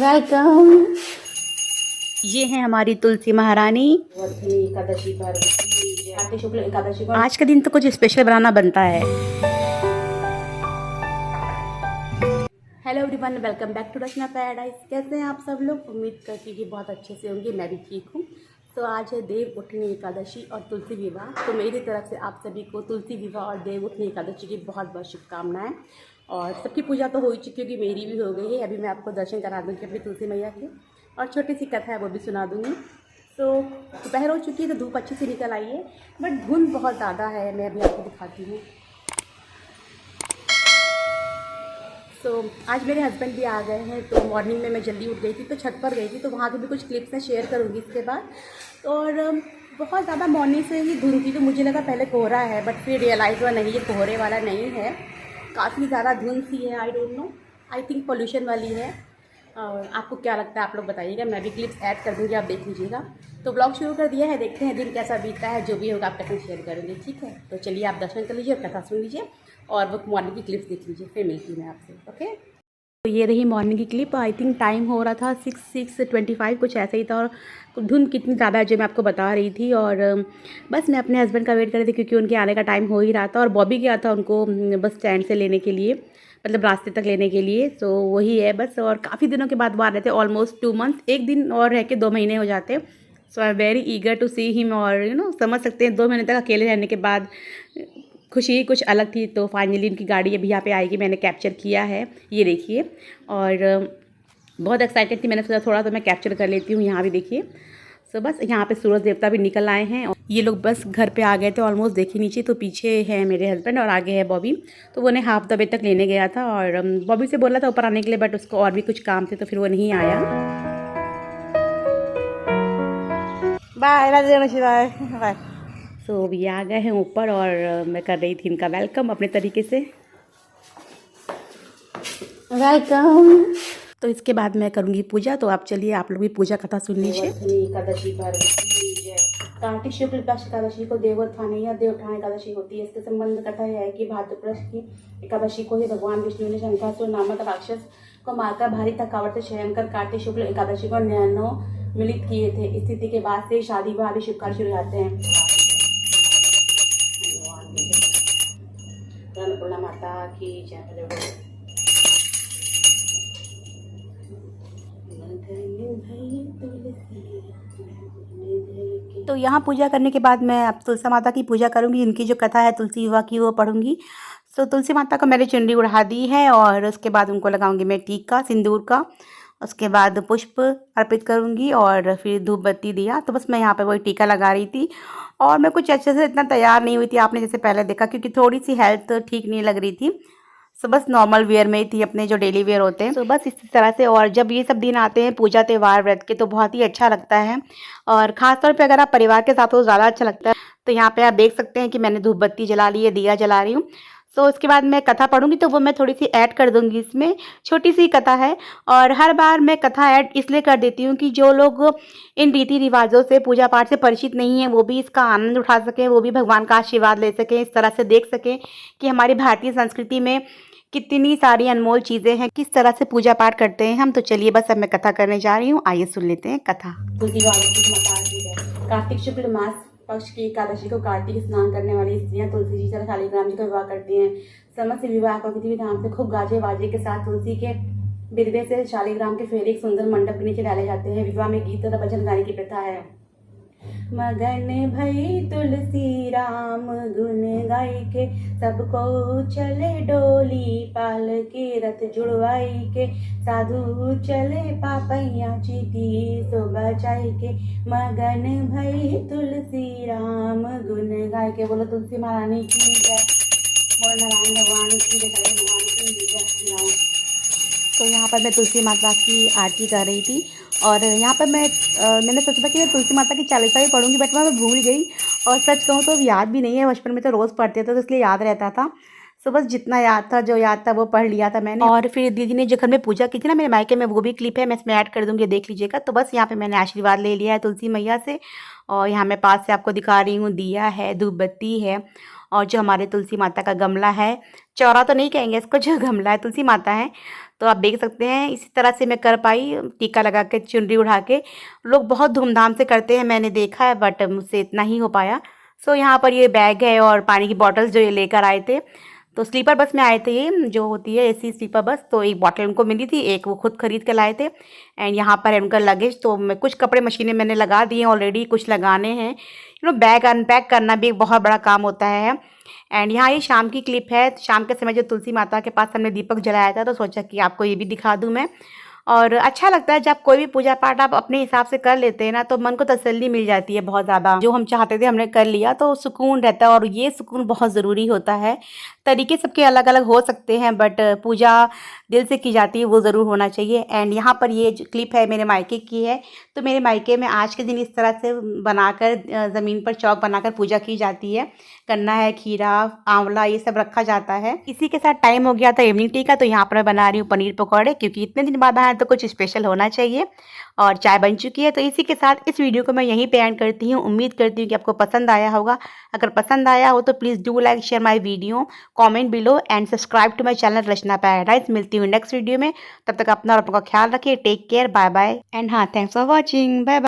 Welcome. ये है हमारी तुलसी महारानी। एकादशी पर कार्तिक शुक्ल एकादशी पर आज का दिन तो कुछ स्पेशल बनाना बनता है। Hello everyone, welcome back to Rachna Paradise. कैसे हैं आप सब लोग? उम्मीद करती हूँ कि बहुत अच्छे से होंगे। मैं भी ठीक हूँ। तो आज है देव उठनी एकादशी और तुलसी विवाह। तो मेरी तरफ से आप सभी को तुलसी विवाह और देव उठनी एकादशी की बहुत बहुत शुभकामनाएं। और सबकी पूजा तो हो ही चुकी होगी, मेरी भी हो गई है। अभी मैं आपको दर्शन करा दूँगी अपनी तुलसी मैया के, और छोटी सी कथा है वो भी सुना दूँगी। तो दोपहर हो चुकी है, तो धूप अच्छी से निकल आई है, बट धुंध बहुत ज़्यादा है। मैं अभी आपको दिखाती हूँ। तो आज मेरे हस्बैंड भी आ गए हैं। तो मॉर्निंग में मैं जल्दी उठ गई थी, तो छत पर गई थी, तो वहाँ की भी कुछ क्लिप्स मैं शेयर करूँगी इसके बाद। और बहुत ज़्यादा मॉर्निंग से ही धुंध थी, तो मुझे लगा पहले कोहरा है, बट फिर रियलाइज़ हुआ नहीं, ये कोहरे वाला नहीं है, काफ़ी ज़्यादा धुंध सी है। I don't know, I think pollution वाली है। और आपको क्या लगता है आप लोग बताइएगा। मैं भी क्लिप्स ऐड कर दूँगी, आप देख लीजिएगा। तो ब्लॉग शुरू कर दिया है, देखते हैं दिन कैसा बीतता है। जो भी होगा आपके साथ शेयर करूँगी, ठीक है? तो चलिए आप दर्शन कर लीजिए और कथा सुन लीजिए, और वो मॉर्निंग की क्लिप्स देख लीजिए। फिर मिलती हूँ मैं आपसे, ओके? तो ये रही मॉर्निंग की क्लिप। आई थिंक टाइम हो रहा था 6:25 कुछ ऐसा ही था, और धुंध कितनी ज़्यादा है जो मैं आपको बता रही थी। और बस मैं अपने हस्बैंड का वेट कर रही थी, क्योंकि उनके आने का टाइम हो ही रहा था। और बॉबी गया था उनको बस स्टैंड से लेने के लिए, मतलब रास्ते तक लेने के लिए। तो वही है बस। और काफ़ी दिनों के बाद वो आ रहे थे, ऑलमोस्ट 2 मंथ। एक दिन और रह के 2 महीने हो जाते। So I am very eager to see him. और समझ सकते हैं 2 महीने तक अकेले रहने के बाद खुशी ही कुछ अलग थी। तो फाइनली इनकी गाड़ी अभी यहाँ पे आएगी, मैंने कैप्चर किया है, ये देखिए। और बहुत एक्साइटेड थी, मैंने सोचा थोड़ा तो मैं कैप्चर कर लेती हूँ। यहाँ भी देखिए। सो बस यहाँ पे सूरज देवता भी निकल आए हैं, और ये लोग बस घर पे आ गए थे ऑलमोस्ट। देखिए नीचे, तो पीछे है मेरे हस्बैंड और आगे है बॉबी। तो वो उन्हें हाफ द वे तक लेने गया था, और बॉबी से बोला था ऊपर आने के लिए, बट उसको और भी कुछ काम थे, तो फिर वो नहीं आया। Bye bye bye. सो ये आ गए हैं ऊपर, और मैं कर रही थी इनका वेलकम अपने तरीके से। वेलकम। तो इसके बाद मैं करूँगी पूजा। तो आप चलिए, आप लोग भी पूजा कथा सुन लीजिए। एकादशी पर कार्तिक शुक्ल पक्ष एकादशी को देवोत्थान या देवोत्थान एकादशी होती है। इसके संबंध कथा यह है कि भाद्रपद की एकादशी को ही भगवान विष्णु ने शंकासुर नामक राक्षस को मारकर भारी थकावट से शयन कर कार्तिक शुक्ल एकादशी को नैनो मिलित किए थे। इस स्थिति के बाद से शादी विवाह भी शुभ कार्य शुरू हो जाते हैं। अन्नपूर्णा माता की जय। तो यहाँ पूजा करने के बाद मैं अब तुलसी माता की पूजा करूँगी। इनकी जो कथा है तुलसी विवाह की, वो पढ़ूंगी। तो तुलसी माता को मैंने चुनरी उड़ा दी है, और उसके बाद उनको लगाऊंगी मैं टीका सिंदूर का। उसके बाद पुष्प अर्पित करूंगी, और फिर धूप बत्ती दिया। तो बस मैं यहाँ पे वही टीका लगा रही थी, और मैं कुछ अच्छे से इतना तैयार नहीं हुई थी, आपने जैसे पहले देखा, क्योंकि थोड़ी सी हेल्थ ठीक नहीं लग रही थी। सो बस नॉर्मल वेयर में ही थी, अपने जो डेली वेयर होते हैं। सो बस इसी तरह से। और जब ये सब दिन आते हैं पूजा त्यौहार व्रत के, तो बहुत ही अच्छा लगता है। और ख़ासतौर पे अगर आप परिवार के साथ हो तो ज़्यादा अच्छा लगता है। तो यहाँ पे आप देख सकते हैं कि मैंने धूप बत्ती जला ली है, दिया जला रही हूँ। सो उसके बाद मैं कथा पढ़ूंगी, तो वो मैं थोड़ी सी ऐड कर दूंगी इसमें। छोटी सी कथा है, और हर बार मैं कथा ऐड इसलिए कर देती हूँ कि जो लोग इन रीति रिवाजों से, पूजा पाठ से परिचित नहीं है, वो भी इसका आनंद उठा सकें, वो भी भगवान का आशीर्वाद ले सकें, इस तरह से देख सकें कि हमारी भारतीय संस्कृति में कितनी सारी अनमोल चीज़ें हैं, किस तरह से पूजा पाठ करते हैं हम। तो चलिए बस अब मैं कथा करने जा रही हूँ, आइए सुन लेते हैं कथा। कार्तिक शुक्ल मास पक्ष की एकादशी को कार्तिक स्नान करने वाली स्त्रियां तुलसी जी तथा शालिग्राम जी का विवाह करती हैं। समस्त विवाह को विधि विधान से खूब गाजे बाजे के साथ तुलसी के बिरवे से शालिग्राम के फेरे एक सुंदर मंडप के नीचे डाले जाते हैं। विवाह में गीत तथा भजन गाने की प्रथा है। मगन भई तुलसी राम गुन गाई के, सबको चले डोली पाल के, रथ जुड़वाई के, साधु चले पापैया चीटी सो बचाई के। मगन भई तुलसी राम गुन गाई के। बोलो तुलसी महारानी की जय, बोलो नारायण भगवान की जय, भगवान की जय। तो यहाँ पर मैं तुलसी माता की आरती कर रही थी, और यहाँ पर मैंने सोचा था कि मैं तुलसी माता की चालीसा भी पढ़ूंगी, बट मैं भूल गई। और सच कहूँ तो अब याद भी नहीं है, बचपन में तो रोज़ पढ़ते थे, तो इसलिए याद रहता था। सो बस जितना याद था, जो याद था वो पढ़ लिया था मैंने। और फिर दीदी ने जो घर में पूजा की थी ना मेरे मायके में, वो भी क्लिप है, मैं इसमें ऐड कर दूँगी, देख लीजिएगा। तो बस यहाँ पर मैंने आशीर्वाद ले लिया है तुलसी मैया से। और यहाँ मैं पास से आपको दिखा रही हूँ, दिया है, धूप बत्ती है, और जो हमारे तुलसी माता का गमला है, चौरा तो नहीं कहेंगे इसको, जो गमला है तुलसी माता है, तो आप देख सकते हैं इसी तरह से मैं कर पाई, टीका लगा के, चुनरी उड़ा के। लोग बहुत धूमधाम से करते हैं, मैंने देखा है, बट मुझसे इतना ही हो पाया। सो यहाँ पर ये बैग है और पानी की बॉटल्स जो ये लेकर आए थे। तो स्लीपर बस में आए थे, ये जो होती है एसी स्लीपर बस। तो एक बॉटल उनको मिली थी, एक वो खुद खरीद के लाए थे। एंड यहाँ पर है उनका लगेज। तो मैं कुछ कपड़े मशीनें मैंने लगा दिए ऑलरेडी, कुछ लगाने हैं। बैग अनपैक करना भी एक बहुत बड़ा काम होता है। एंड यहाँ ये शाम की क्लिप है। शाम के समय जो तुलसी माता के पास हमने दीपक जलाया था, तो सोचा कि आपको ये भी दिखा दूँ मैं। और अच्छा लगता है जब कोई भी पूजा पाठ आप अपने हिसाब से कर लेते हैं ना, तो मन को तसल्ली मिल जाती है बहुत ज़्यादा। जो हम चाहते थे हमने कर लिया, तो सुकून रहता है, और ये सुकून बहुत ज़रूरी होता है। तरीके सबके अलग अलग हो सकते हैं, बट पूजा दिल से की जाती है, वो ज़रूर होना चाहिए। एंड यहाँ पर ये जो क्लिप है मेरे मायके की है। तो मेरे मायके में आज के दिन इस तरह से बनाकर ज़मीन पर चौक बनाकर पूजा की जाती है। गन्ना है, खीरा, आंवला, ये सब रखा जाता है। इसी के साथ टाइम हो गया था इवनिंग टी का, तो यहाँ पर मैं बना रही हूँ पनीर पकौड़े, क्योंकि इतने दिन बाद आया तो कुछ स्पेशल होना चाहिए। और चाय बन चुकी है। तो इसी के साथ इस वीडियो को मैं यहीं पे एंड करती हूँ। उम्मीद करती हूँ कि आपको पसंद आया होगा। अगर पसंद आया हो तो please do like, share my video, comment below and subscribe to my channel Rachna Paradise. मिलती हूँ नेक्स्ट वीडियो में। तब तक अपना और अपना ख्याल रखिए। Take care, bye bye and हाँ, thanks for watching, bye bye.